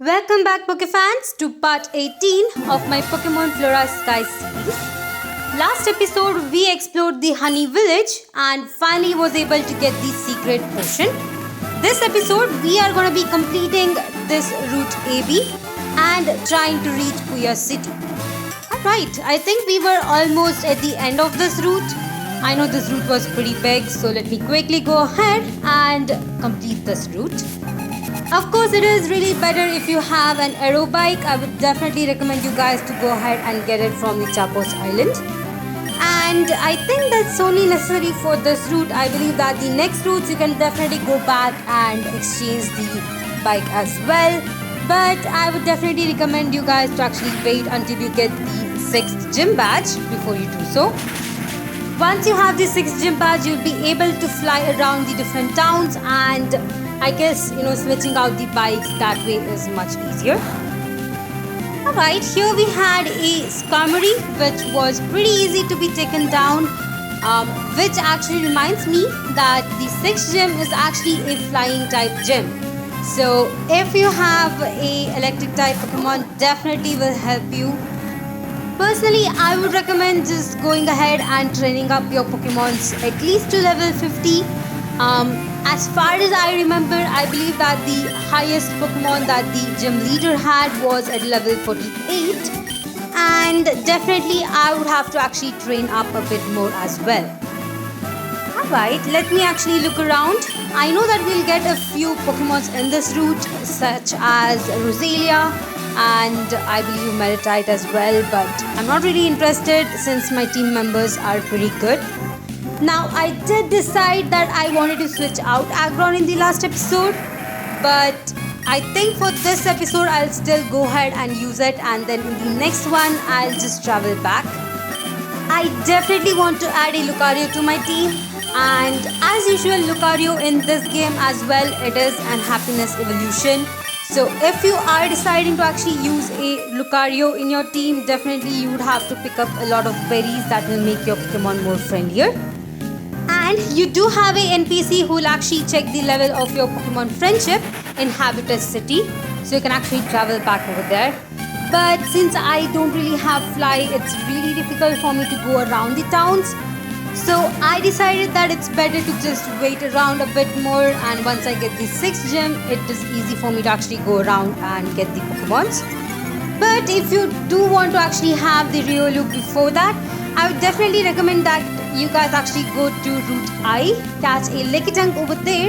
Welcome back Pokefans to part 18 of my Pokemon Flora Sky series. Last episode we explored the Honey Village and finally was able to get the secret potion. This episode we are going to be completing this route AB and trying to reach Puya City. Alright, I think we were almost at the end of this route. I know this route was pretty big, so let me quickly go ahead and complete this route. Of course, it is really better if you have an aero bike. I would definitely recommend you guys to go ahead and get it from the Chapos Island. And I think that's only necessary for this route. I believe that the next routes you can definitely go back and exchange the bike as well. But I would definitely recommend you guys to actually wait until you get the 6th gym badge before you do so. Once you have the 6th gym badge, you'll be able to fly around the different towns, and I guess, switching out the bikes that way is much easier. Alright, here we had a Skarmory which was pretty easy to be taken down, which actually reminds me that the 6th gym is actually a flying type gym. So if you have a electric type Pokemon, definitely will help you. Personally, I would recommend just going ahead and training up your Pokemons at least to level 50. As far as I remember, I believe that the highest Pokemon that the gym leader had was at level 48, and definitely I would have to actually train up a bit more as well. Alright, let me actually look around. I know that we'll get a few Pokemons in this route, such as Roselia and I believe Meditite as well, but I'm not really interested since my team members are pretty good. Now, I did decide that I wanted to switch out Aggron in the last episode, but I think for this episode I'll still go ahead and use it, and then in the next one I'll just travel back. I definitely want to add a Lucario to my team, and as usual Lucario in this game as well, it is an happiness evolution. So if you are deciding to actually use a Lucario in your team, definitely you would have to pick up a lot of berries that will make your Pokemon more friendlier. And you do have a NPC who will actually check the level of your Pokemon friendship in Habitat City, so you can actually travel back over there. But since I don't really have Fly, it's really difficult for me to go around the towns. So I decided that it's better to just wait around a bit more, and once I get the 6th gym, it is easy for me to actually go around and get the Pokemons. But if you do want to actually have the Riolu before that, I would definitely recommend that you guys actually go to Route I, catch a Lickitung over there.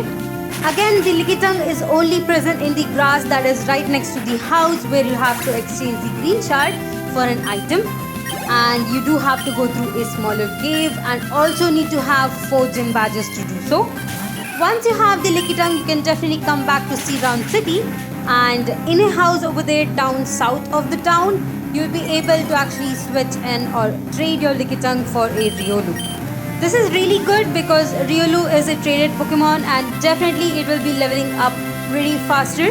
Again, the Lickitung is only present in the grass that is right next to the house, where you have to exchange the green shard for an item. And you do have to go through a smaller cave and also need to have 4 gym badges to do so. Once you have the Lickitung, you can definitely come back to Sea Round City, and in a house over there down south of the town, you'll be able to actually switch in or trade your Lickitung for a Riolu. This is really good because Riolu is a traded Pokemon, and definitely it will be leveling up pretty faster.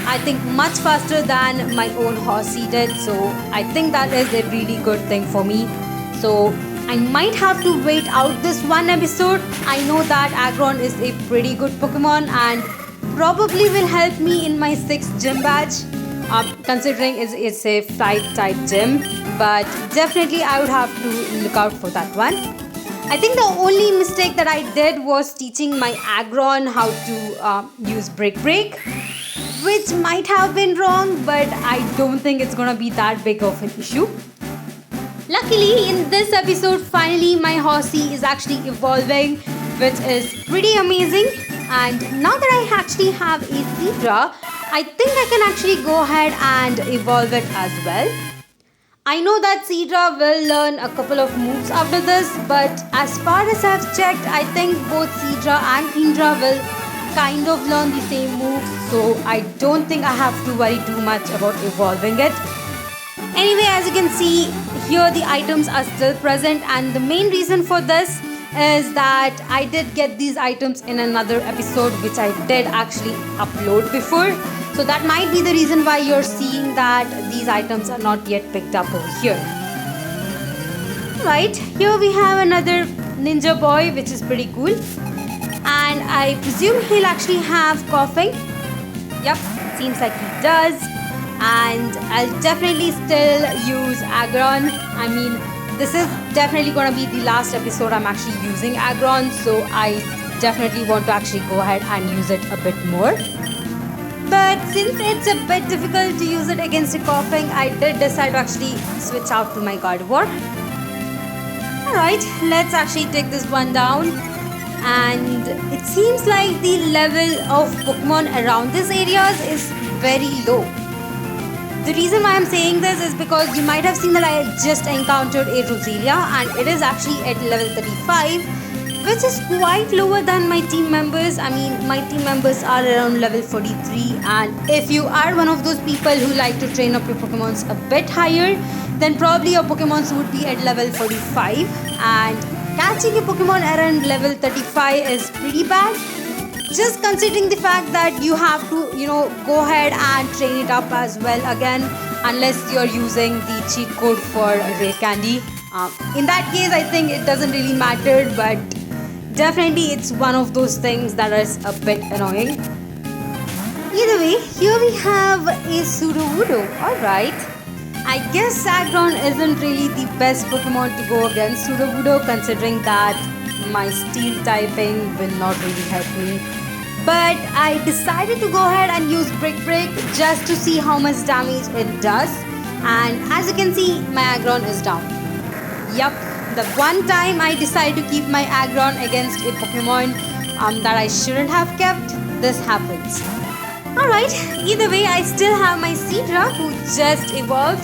I think much faster than my own Horsey did, so I think that is a really good thing for me. So I might have to wait out this one episode. I know that Aggron is a pretty good Pokemon and probably will help me in my 6th gym badge, considering it's a flight type gym, but definitely I would have to look out for that one. I think the only mistake that I did was teaching my Aggron how to use Brick Break, which might have been wrong, but I don't think it's gonna be that big of an issue. Luckily, in this episode, finally my Horsey is actually evolving, which is pretty amazing. And now that I actually have a Seadra, I think I can actually go ahead and evolve it as well. I know that Seadra will learn a couple of moves after this, but as far as I've checked, I think both Seadra and Kingdra will kind of learn the same moves, so I don't think I have to worry too much about evolving it. Anyway, as you can see, here the items are still present, and the main reason for this is that I did get these items in another episode which I did actually upload before. So that might be the reason why you're seeing that these items are not yet picked up over here. Right, here we have another ninja boy, which is pretty cool. And I presume he'll actually have coughing. Yep, seems like he does. and I'll definitely still use Aggron. I mean, this is definitely gonna be the last episode I'm actually using Aggron, so I definitely want to actually go ahead and use it a bit more. But since it's a bit difficult to use it against a coughing, I did decide to actually switch out to my Gardevoir. Alright, let's actually take this one down. And it seems like the level of Pokemon around these areas is very low. The reason why I'm saying this is because you might have seen that I just encountered a Roselia and it is actually at level 35, which is quite lower than my team members. I mean, my team members are around level 43, and if you are one of those people who like to train up your Pokemons a bit higher, then probably your Pokemons would be at level 45, and catching a Pokemon around level 35 is pretty bad. Just considering the fact that you have to, go ahead and train it up as well again, unless you're using the cheat code for Rare Candy. In that case, I think it doesn't really matter, but definitely it's one of those things that is a bit annoying. Either way, here we have a Sudowoodo. Alright. I guess Aggron isn't really the best Pokemon to go against Sudowoodo, considering that my steel typing will not really help me. But I decided to go ahead and use Brick Break just to see how much damage it does. And as you can see, my Aggron is down. Yup, the one time I decided to keep my Aggron against a Pokemon that I shouldn't have kept, this happens. Alright, either way, I still have my Seadra who just evolved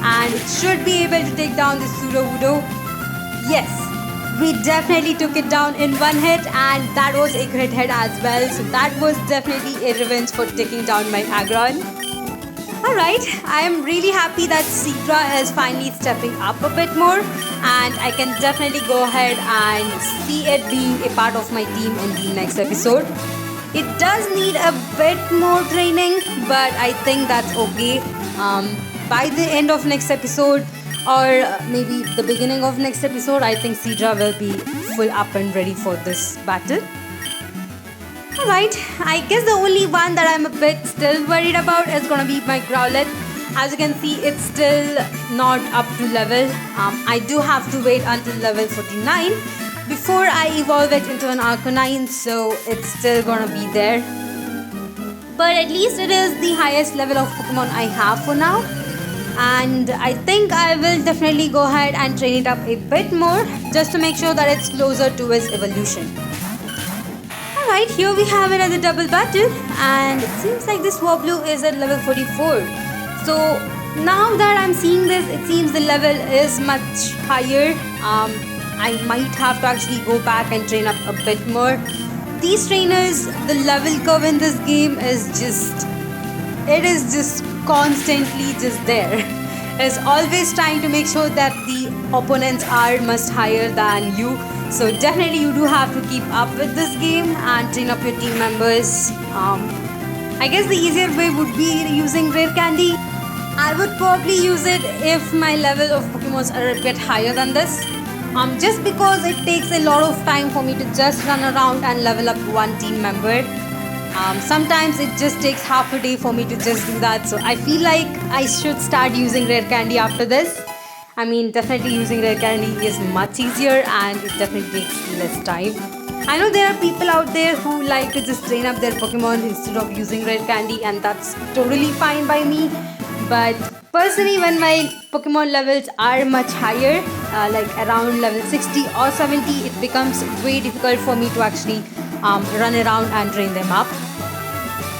and it should be able to take down the Sudowoodo. Yes, we definitely took it down in one hit, and that was a crit hit as well. So that was definitely a revenge for taking down my Aggron. Alright, I am really happy that Seadra is finally stepping up a bit more, and I can definitely go ahead and see it being a part of my team in the next episode. It does need a bit more training, but I think that's okay. By the end of next episode, or maybe the beginning of next episode, I think Seadra will be full up and ready for this battle. Alright, I guess the only one that I'm a bit still worried about is gonna be my Growlithe. As you can see, it's still not up to level. I do have to wait until level 49 before I evolve it into an Arcanine, so it's still gonna be there. But at least it is the highest level of Pokemon I have for now. And I think I will definitely go ahead and train it up a bit more just to make sure that it's closer to its evolution. Alright, here we have another double battle, and it seems like this Swablu is at level 44. So now that I'm seeing this, it seems the level is much higher. I might have to actually go back and train up a bit more. These trainers, the level curve in this game is just constantly just there. It's always trying to make sure that the opponents are much higher than you. So definitely you do have to keep up with this game and train up your team members. I guess the easier way would be using Rare Candy. I would probably use it if my level of Pokemon are a bit higher than this. Just because it takes a lot of time for me to just run around and level up one team member. Sometimes it just takes half a day for me to just do that. So I feel like I should start using Rare Candy after this. I mean, definitely using Rare Candy is much easier and it definitely takes less time. I know there are people out there who like to just train up their Pokemon instead of using Rare Candy, and that's totally fine by me. But personally, when my Pokemon levels are much higher, like around level 60 or 70, it becomes way difficult for me to actually run around and train them up.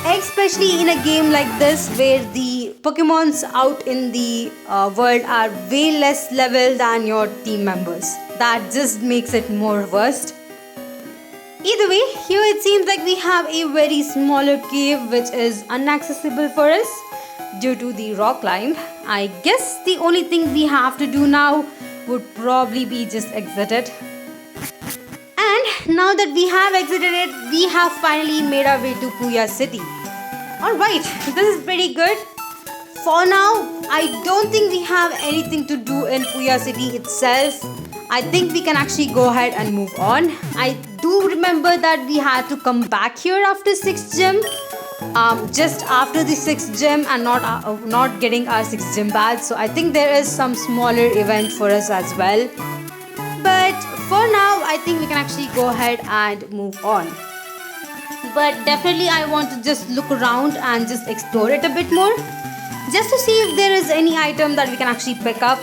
Especially in a game like this where the Pokemons out in the world are way less level than your team members. That just makes it more worst. Either way, here it seems like we have a very smaller cave which is inaccessible for us due to the rock climb. I guess the only thing we have to do now would probably be just exit it. And now that we have exited it, we have finally made our way to Puya City. Alright, this is pretty good. For now, I don't think we have anything to do in Puya City itself. I think we can actually go ahead and move on. I do remember that we had to come back here after 6th gym. just after the 6th gym and not getting our 6th gym badge. So I think there is some smaller event for us as well. But for now, I think we can actually go ahead and move on. But definitely I want to just look around and just explore it a bit more, just to see if there is any item that we can actually pick up.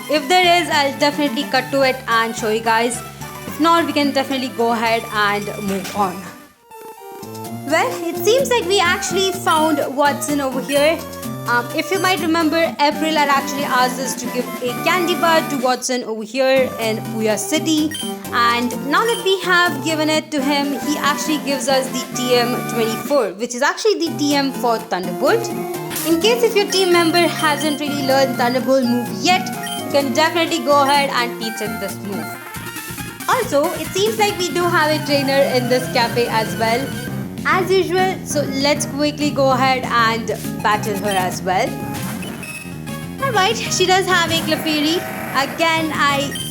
If there is, I'll definitely cut to it and show you guys. If not, we can definitely go ahead and move on. Well, it seems like we actually found Watson over here. If you might remember, April had actually asked us to give a candy bar to Watson over here in Puya City. And now that we have given it to him, he actually gives us the TM24, which is actually the TM for Thunderbolt. In case if your team member hasn't really learned Thunderbolt move yet, you can definitely go ahead and teach him this move. Also, it seems like we do have a trainer in this cafe as well, as usual. So let's quickly go ahead and battle her as well. Alright, she does have a Clefairy. Again,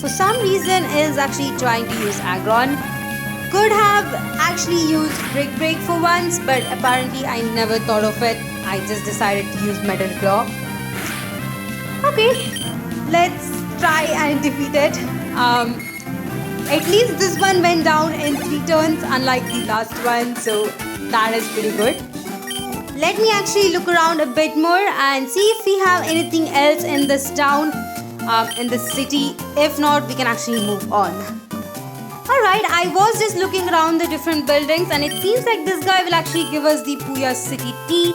for some reason is actually trying to use Aggron. Could have actually used Brick Break for once, but apparently I never thought of it. I just decided to use Metal Claw. Okay, let's try and defeat it. At least this one went down in 3 turns, unlike the last one, so that is pretty good. Let me actually look around a bit more and see if we have anything else in this town, in this city. If not, we can actually move on. Alright, I was just looking around the different buildings, and it seems like this guy will actually give us the Puya City tea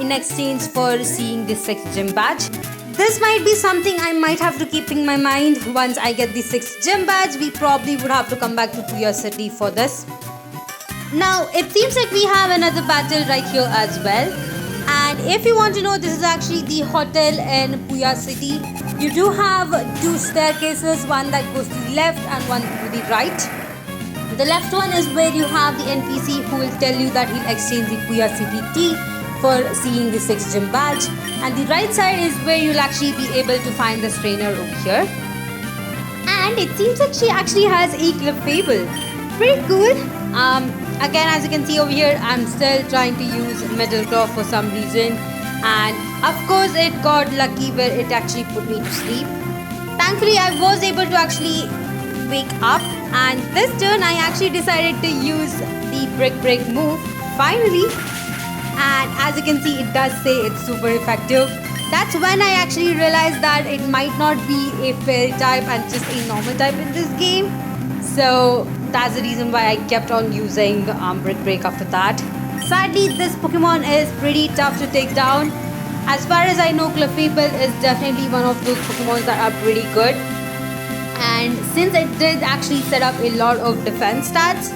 in exchange for seeing the 6th gym badge. This might be something I might have to keep in my mind. Once I get the 6th gym badge, we probably would have to come back to Puya City for this. Now, it seems like we have another battle right here as well. And if you want to know, this is actually the hotel in Puya City. You do have 2 staircases, one that goes to the left and one to the right. The left one is where you have the NPC who will tell you that he'll exchange the Puya City tea for seeing the 6th gym badge. And the right side is where you'll actually be able to find this trainer over here. And it seems like she actually has a Clefable. Pretty cool. Again, as you can see over here, I'm still trying to use Metal Claw for some reason. And of course, it got lucky where it actually put me to sleep. Thankfully, I was able to actually wake up. And this turn, I actually decided to use the Brick Break move, finally. And as you can see, it does say it's super effective. That's when I actually realized that it might not be a fairy type and just a normal type in this game. So that's the reason why I kept on using Brick Break after that. Sadly, this Pokemon is pretty tough to take down. As far as I know, Clefable is definitely one of those Pokemon that are pretty good. And since it did actually set up a lot of defense stats,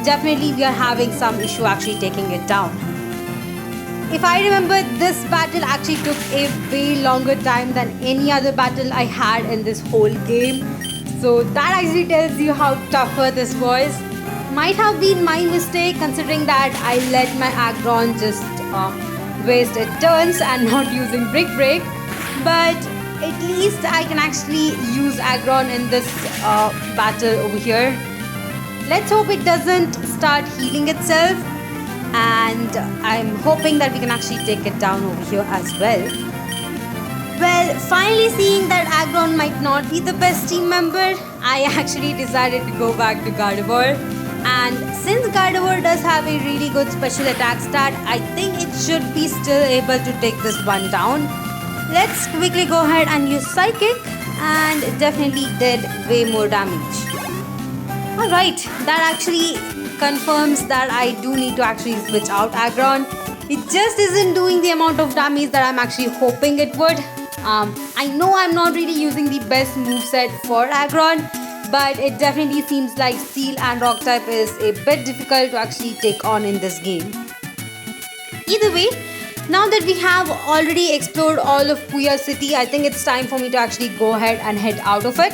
definitely we are having some issue actually taking it down. If I remember, this battle actually took a way longer time than any other battle I had in this whole game. So that actually tells you how tougher this was. Might have been my mistake, considering that I let my Aggron just waste its turns and not using Brick Break. But at least I can actually use Aggron in this battle over here. Let's hope it doesn't start healing itself. And I'm hoping that we can actually take it down over here as well. Well, finally seeing that Aggron might not be the best team member, I actually decided to go back to Gardevoir. And since Gardevoir does have a really good special attack stat, I think it should be still able to take this one down. Let's quickly go ahead and use Psychic, and it definitely did way more damage. Alright, that actually confirms that I do need to actually switch out Aggron. It just isn't doing the amount of damage that I'm actually hoping it would. I know I'm not really using the best moveset for Aggron, but it definitely seems like Steel and Rock type is a bit difficult to actually take on in this game. Either way, now that we have already explored all of Puya City, I think it's time for me to actually go ahead and head out of it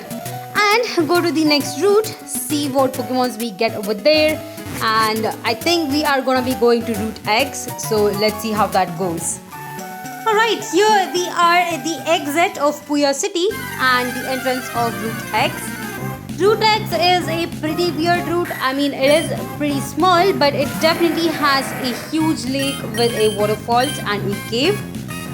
and go to the next route, see what Pokemons we get over there. And I think we are gonna be going to Route X, so let's see how that goes. Alright, here we are at the exit of Puya City and the entrance of Route X. Route X is a pretty weird route. I mean, it is pretty small, but it definitely has a huge lake with a waterfalls and a cave.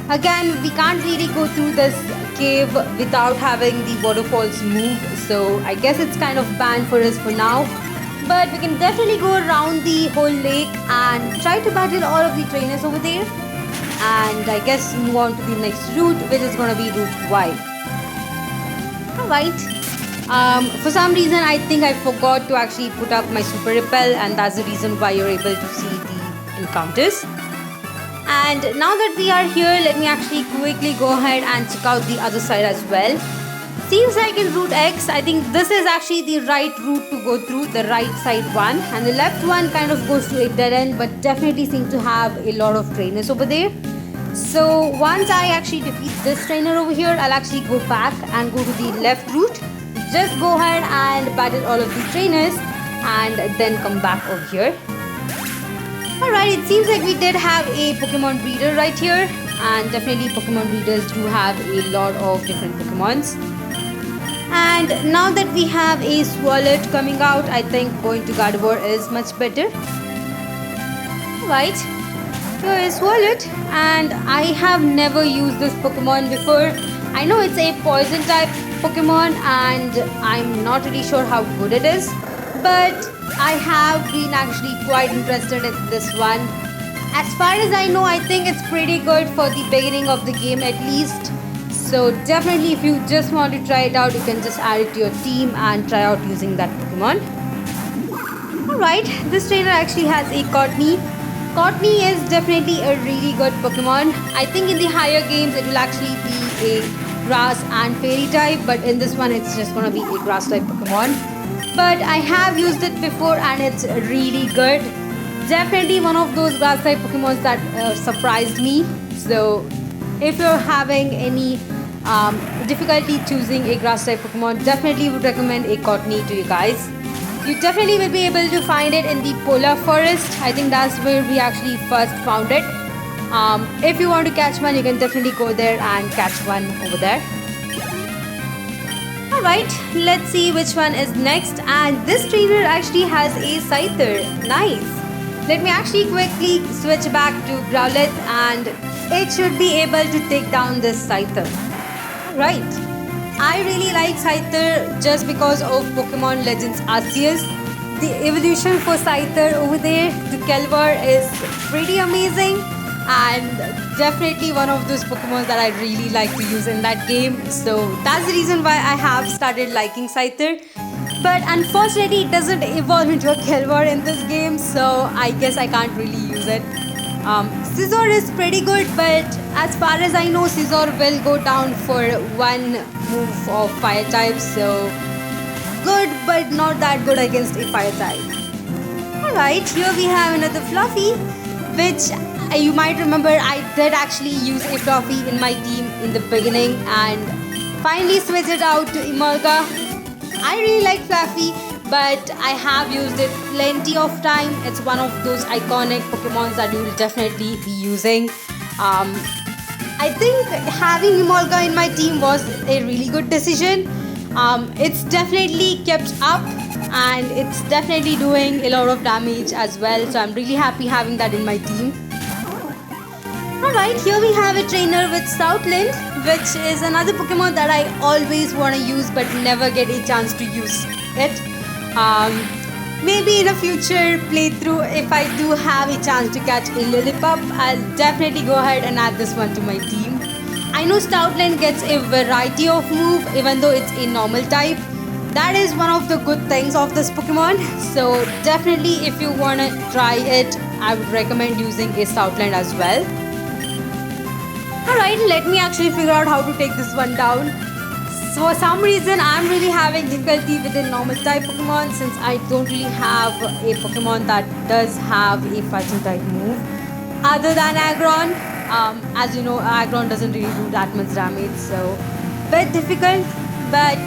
Again, we can't really go through this cave without having the waterfalls move, so I guess it's kind of banned for us for now. But we can definitely go around the whole lake and try to battle all of the trainers over there. And I guess move on to the next route, which is gonna be Route Y. Alright. For some reason, I think I forgot to actually put up my super repel, and that's the reason why you're able to see the encounters. And now that we are here, let me actually quickly go ahead and check out the other side as well. Seems like in Route X, I think this is actually the right route to go through, the right side one, and the left one kind of goes to a dead end, but definitely seems to have a lot of trainers over there. So once I actually defeat this trainer over here, I'll actually go back and go to the left route. Just go ahead and battle all of the trainers and then come back over here. Alright, it seems like we did have a Pokemon breeder right here, and definitely Pokemon breeders do have a lot of different Pokemons. And now that we have a Swalot coming out, I think going to Gardevoir is much better. Right, here is Swalot, and I have never used this Pokemon before. I know it's a poison type Pokemon and I'm not really sure how good it is, but I have been actually quite interested in this one. As far as I know, I think it's pretty good for the beginning of the game at least. So definitely if you just want to try it out, you can just add it to your team and try out using that Pokemon. Alright, this trainer actually has a Courtney. Courtney is definitely a really good Pokemon. I think in the higher games it will actually be a grass and fairy type, but in this one it's just gonna be a grass type Pokemon. But I have used it before and it's really good. Definitely one of those grass type Pokemon that surprised me. So if you're having any difficulty choosing a grass type Pokemon, definitely would recommend a Courtney to you guys. You definitely will be able to find it in the polar forest. I think that's where we actually first found it. If you want to catch one, you can definitely go there and catch one over there. Alright, let's see which one is next. And this trainer actually has a Scyther. Nice. Let me actually quickly switch back to Growlithe and it should be able to take down this Scyther. Right. I really like Scyther just because of Pokemon Legends Arceus. The evolution for Scyther over there to Kelvar is pretty amazing. And definitely one of those Pokemon that I really like to use in that game. So that's the reason why I have started liking Scyther. But unfortunately it doesn't evolve into a Kelvar in this game, so I guess I can't really use it. Scizor is pretty good, but as far as I know, Scizor will go down for one move of fire type, so good but not that good against a fire type. Alright, here we have another Fluffy, which you might remember I did actually use a Fluffy in my team in the beginning and finally switched it out to Emolga. I really like Fluffy, but I have used it plenty of time. It's one of those iconic Pokemons that you will definitely be using. I think having Emolga in my team was a really good decision. It's definitely kept up and it's definitely doing a lot of damage as well, so I'm really happy having that in my team. Alright, here we have a trainer with Stoutland, which is another Pokemon that I always want to use but never get a chance to use it. Maybe in a future playthrough, if I do have a chance to catch a Lillipup, I'll definitely go ahead and add this one to my team. I know Stoutland gets a variety of move even though it's a normal type. That is one of the good things of this Pokemon. So definitely if you want to try it, I would recommend using a Stoutland as well. Alright, let me actually figure out how to take this one down. So for some reason, I'm really having difficulty with a normal type Pokemon since I don't really have a Pokemon that does have a fighting type move. Other than Aggron, as you know, Aggron doesn't really do that much damage, so bit difficult. But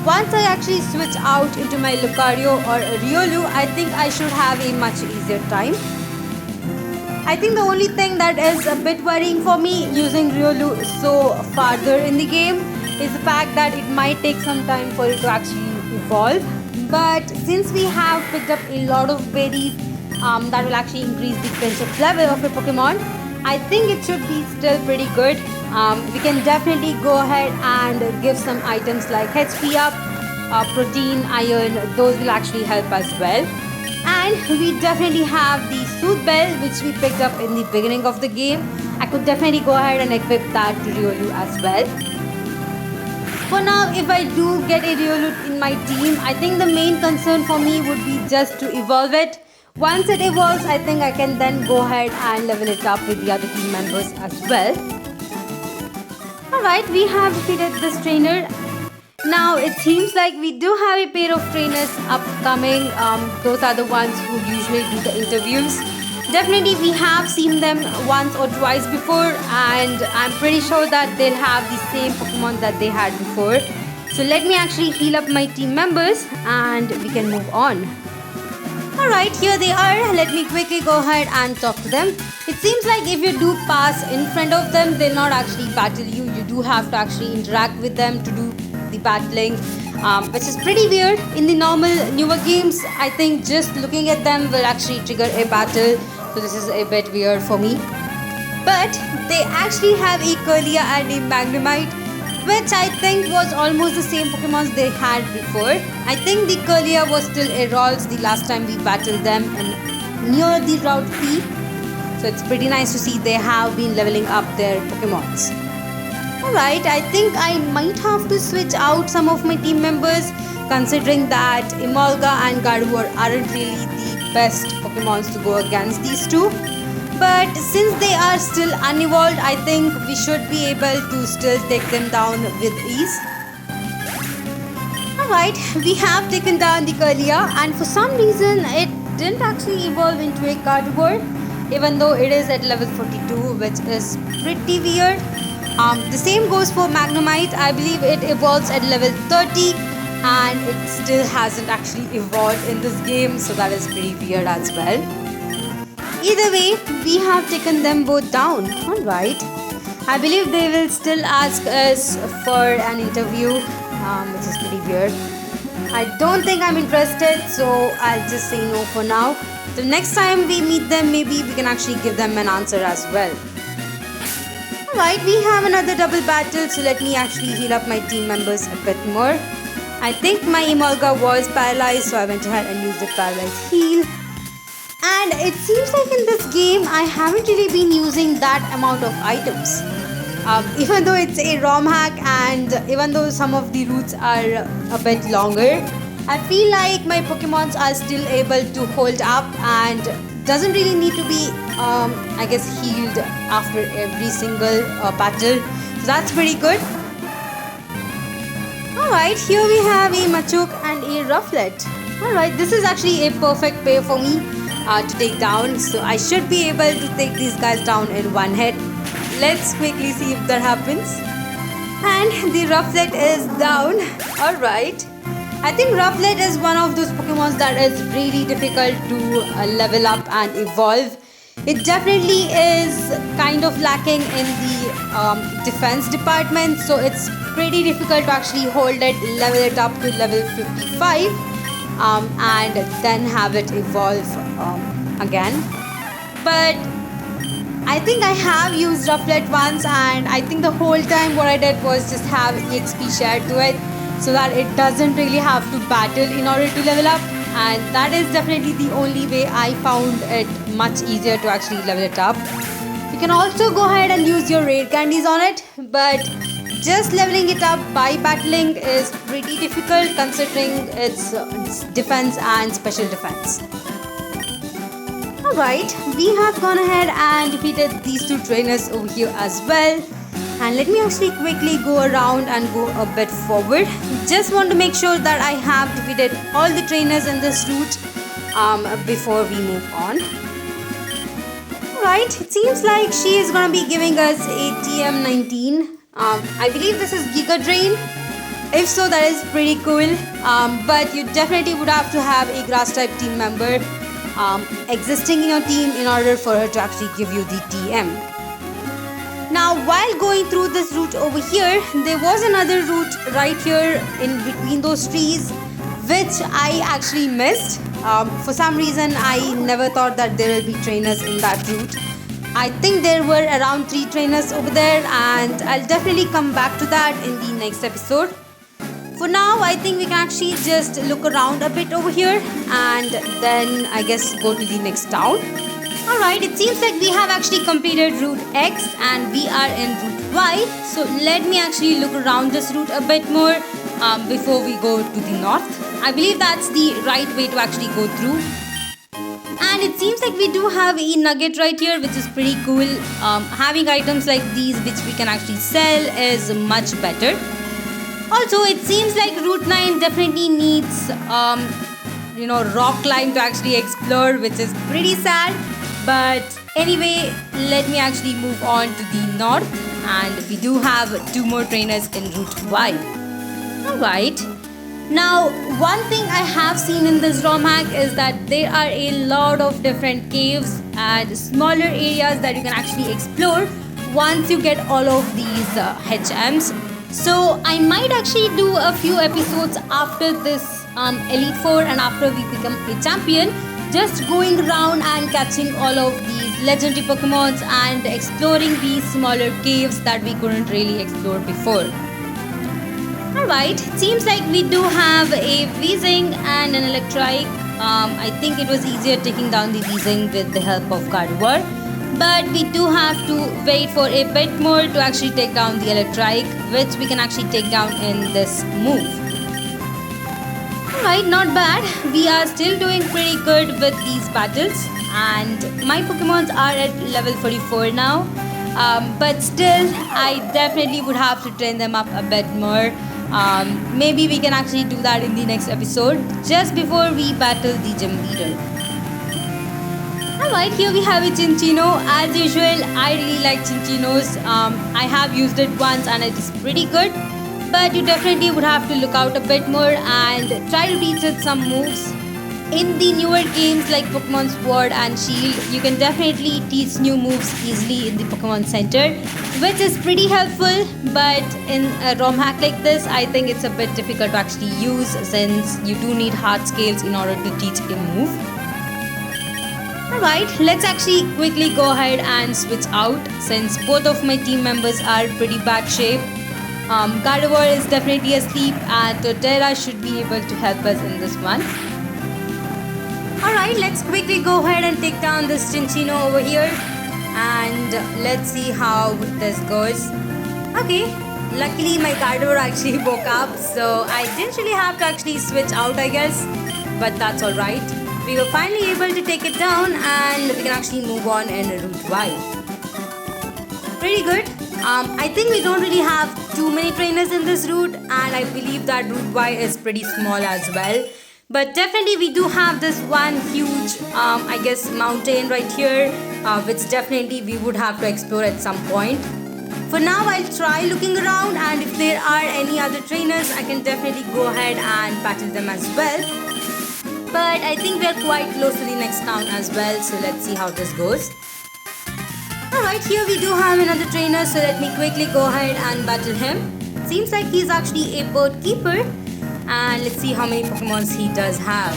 once I actually switch out into my Lucario or Riolu, I think I should have a much easier time. I think the only thing that is a bit worrying for me using Riolu so farther in the game is the fact that it might take some time for it to actually evolve. But since we have picked up a lot of berries that will actually increase the friendship level of your Pokemon, I think it should be still pretty good. We can definitely go ahead and give some items like HP up, protein, iron. Those will actually help as well. And we definitely have the Soothe Bell, which we picked up in the beginning of the game. I could definitely go ahead and equip that to Riolu as well. For now, if I do get a Riolu in my team, I think the main concern for me would be just to evolve it. Once it evolves, I think I can then go ahead and level it up with the other team members as well. Alright, we have defeated this trainer. Now, it seems like we do have a pair of trainers upcoming. Those are the ones who usually do the interviews. Definitely, we have seen them once or twice before, and I'm pretty sure that they'll have the same Pokemon that they had before. So let me actually heal up my team members and we can move on. Alright, here they are. Let me quickly go ahead and talk to them. It seems like if you do pass in front of them, they'll not actually battle you. You do have to actually interact with them to do the battling, which is pretty weird. In the normal newer games, I think just looking at them will actually trigger a battle. So this is a bit weird for me. But they actually have a Curlia and a Magnemite, which I think was almost the same Pokemon they had before. I think the Curlia was still a Rolls the last time we battled them and near the Route P. So it's pretty nice to see they have been leveling up their Pokemons. Alright, I think I might have to switch out some of my team members, considering that Emolga and Gardevoir aren't really the best Pokemons to go against these two. But since they are still unevolved, I think we should be able to still take them down with ease. Alright, we have taken down the Curlia, and for some reason it didn't actually evolve into a Gardevoir, even though it is at level 42, which is pretty weird. The same goes for Magnemite. I believe it evolves at level 30 and it still hasn't actually evolved in this game, so that is pretty weird as well. Either way, we have taken them both down. Alright. I believe they will still ask us for an interview, which is pretty weird. I don't think I'm interested, so I'll just say no for now. The next time we meet them, maybe we can actually give them an answer as well. Alright, we have another double battle, so let me actually heal up my team members a bit more. I think my Emolga was paralyzed, so I went ahead and used the paralyzed heal. And it seems like in this game, I haven't really been using that amount of items. Even though it's a ROM hack and even though some of the routes are a bit longer, I feel like my Pokemons are still able to hold up and doesn't really need to be, I guess, healed after every single battle. So that's pretty good. Alright, here we have a Machoke and a Rufflet. Alright, this is actually a perfect pair for me to take down. So I should be able to take these guys down in one hit. Let's quickly see if that happens. And the Rufflet is down. Alright. I think Rufflet is one of those Pokemons that is really difficult to level up and evolve. It definitely is kind of lacking in the defense department, so it's pretty difficult to actually hold it, level it up to level 55 and then have it evolve again. But I think I have used Rufflet once, and I think the whole time what I did was just have EXP shared to it, so that it doesn't really have to battle in order to level up, and that is definitely the only way I found it much easier to actually level it up. You can also go ahead and use your rare candies on it, but just leveling it up by battling is pretty difficult considering its defense and special defense. Alright, we have gone ahead and defeated these two trainers over here as well. And let me actually quickly go around and go a bit forward. Just want to make sure that I have defeated all the trainers in this route before we move on. Alright, it seems like she is going to be giving us a TM19. I believe this is Giga Drain. If so, that is pretty cool. But you definitely would have to have a grass type team member existing in your team in order for her to actually give you the TM. Now, while going through this route over here, there was another route right here in between those trees. which I actually missed. For some reason, I never thought that there will be trainers in that route. I think there were around 3 trainers over there, and I'll definitely come back to that in the next episode. For now, I think we can actually just look around a bit over here and then I guess go to the next town. Alright, it seems like we have actually completed route X and we are in route Y. So let me actually look around this route a bit more before we go to the north. I believe that's the right way to actually go through. And it seems like we do have a nugget right here, which is pretty cool. Having items like these which we can actually sell is much better. Also, it seems like Route 9 definitely needs, rock climb to actually explore, which is pretty sad. But anyway, let me actually move on to the north. And we do have 2 more trainers in Route Y. Alright. Now, one thing I have seen in this ROM hack is that there are a lot of different caves and smaller areas that you can actually explore once you get all of these HMs. So I might actually do a few episodes after this Elite 4 and after we become a champion, just going around and catching all of these legendary Pokemons and exploring these smaller caves that we couldn't really explore before. Alright, it seems like we do have a Weezing and an Electrike. I think it was easier taking down the Weezing with the help of Gardevoir. But we do have to wait for a bit more to actually take down the Electrike, which we can actually take down in this move. Alright, not bad. We are still doing pretty good with these battles. And my Pokemons are at level 44 now. But still, I definitely would have to train them up a bit more. Maybe we can actually do that in the next episode, just before we battle the gym leader. Alright, here we have a Chinchino. As usual, I really like Chinchinos. I have used it once and it is pretty good. But you definitely would have to look out a bit more and try to teach it some moves. In the newer games like Pokemon Sword and Shield, you can definitely teach new moves easily in the Pokemon Center, which is pretty helpful. But in a ROM hack like this, I think it's a bit difficult to actually use since you do need hard scales in order to teach a move. Alright, let's actually quickly go ahead and switch out since both of my team members are pretty bad shape. Gardevoir is definitely asleep and Torterra should be able to help us in this one. Alright, let's quickly go ahead and take down this Chinchino over here and let's see how this goes. Okay, luckily my Gardevoir actually woke up, so I didn't really have to actually switch out, I guess, but that's alright. We were finally able to take it down and we can actually move on in Route Y. Pretty good. I think we don't really have too many trainers in this route and I believe that Route Y is pretty small as well. But definitely we do have this one huge, mountain right here, which definitely we would have to explore at some point. For now, I'll try looking around and if there are any other trainers, I can definitely go ahead and battle them as well. But I think we are quite close to the next town as well, so let's see how this goes. Alright, here we do have another trainer, so let me quickly go ahead and battle him. Seems like he's actually a bird keeper. And let's see how many Pokemons he does have.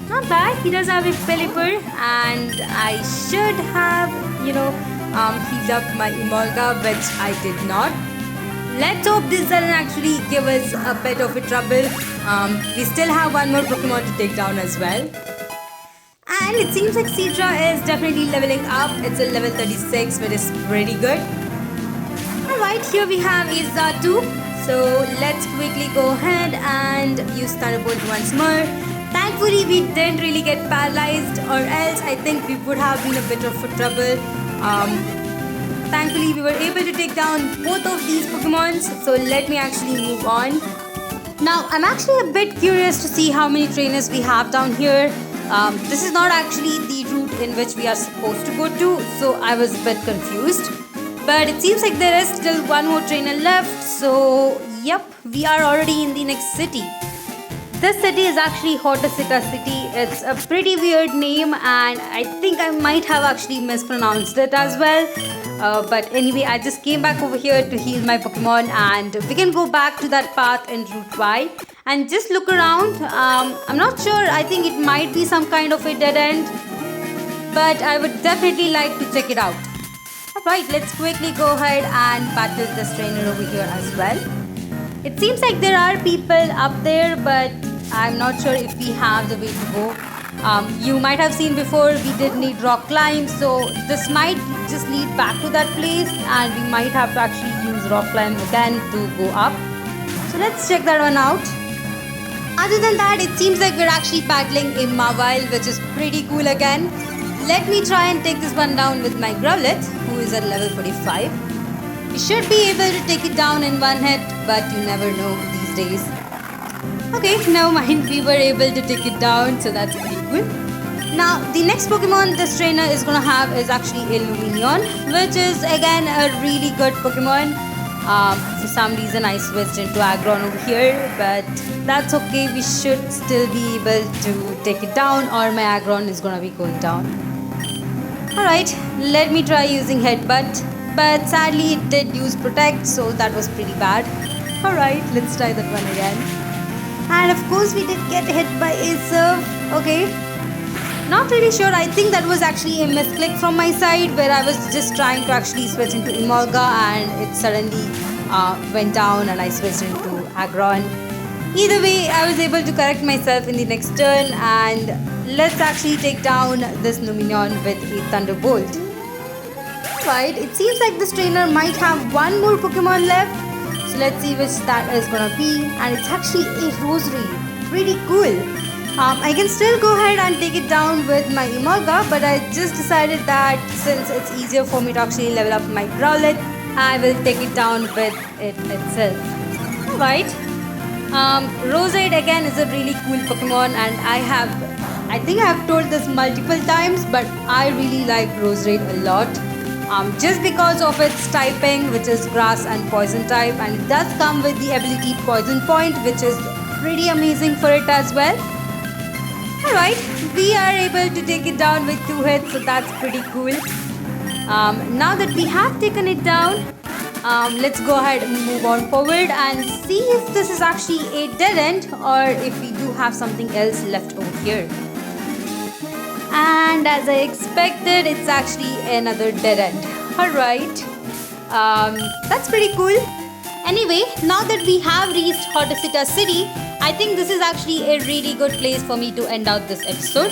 Not bad, he does have a Pelipper and I should have, healed up my Emolga, which I did not. Let's hope this doesn't actually give us a bit of a trouble. We still have one more Pokemon to take down as well. And it seems like Cedra is definitely leveling up. It's a level 36, which is pretty good. Alright, here we have a Xatu. So let's quickly go ahead and use Thunderbolt once more. Thankfully, we didn't really get paralyzed or else I think we would have been a bit of trouble. Thankfully, we were able to take down both of these Pokemons. So let me actually move on. Now, I'm actually a bit curious to see how many trainers we have down here. This is not actually the route in which we are supposed to go to. So I was a bit confused. But it seems like there is still one more trainer left. So, yep, we are already in the next city. This city is actually Hotasita City. It's a pretty weird name and I think I might have actually mispronounced it as well. But anyway, I just came back over here to heal my Pokemon and we can go back to that path in Route Y. and just look around. I'm not sure, I think it might be some kind of a dead end, but I would definitely like to check it out. Alright, let's quickly go ahead and battle this trainer over here as well. It seems like there are people up there, but I'm not sure if we have the way to go. You might have seen before we did need rock climb, so this might just lead back to that place and we might have to actually use rock climb again to go up. So let's check that one out. Other than that, it seems like we're actually battling a Mawile, which is pretty cool again. Let me try and take this one down with my Growlithe, who is at level 45. We should be able to take it down in one hit, but you never know these days. Okay, never mind, we were able to take it down, so that's pretty cool. Now, the next Pokemon this trainer is gonna have is actually a Lumineon, which is again a really good Pokemon. For some reason I switched into Aggron over here, but that's okay, we should still be able to take it down, or my Aggron is gonna be going down. Alright, let me try using Headbutt, but sadly it did use Protect, so that was pretty bad. Alright, let's try that one again. And of course we did get hit by a Surf. Okay, not really sure, I think that was actually a misclick from my side, where I was just trying to actually switch into Emolga and it suddenly went down and I switched into Aggron. Either way, I was able to correct myself in the next turn, and let's actually take down this Lumineon with a Thunderbolt. Alright, it seems like this trainer might have one more Pokemon left. So let's see which that is gonna be, and it's actually a Rosary. Pretty cool. I can still go ahead and take it down with my Emolga, but I just decided that since it's easier for me to actually level up my Growlithe, I will take it down with it itself. Alright. Roserade again is a really cool Pokemon, and I think I have told this multiple times, but I really like Roserade a lot. Just because of its typing, which is grass and poison type, and it does come with the ability Poison Point, which is pretty amazing for it as well. Alright, we are able to take it down with 2 hits, so that's pretty cool. Now that we have taken it down, let's go ahead and move on forward and see if this is actually a dead end, or if we do have something else left over here. And as I expected, it's actually another dead end. Alright, that's pretty cool. Anyway, now that we have reached Hotasita City, I think this is actually a really good place for me to end out this episode.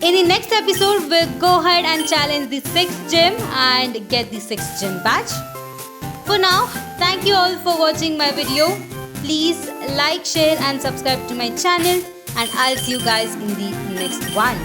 In the next episode, we'll go ahead and challenge the 6th gym and get the 6th gym badge. For now, thank you all for watching my video. Please like, share and subscribe to my channel, and I'll see you guys in the next one.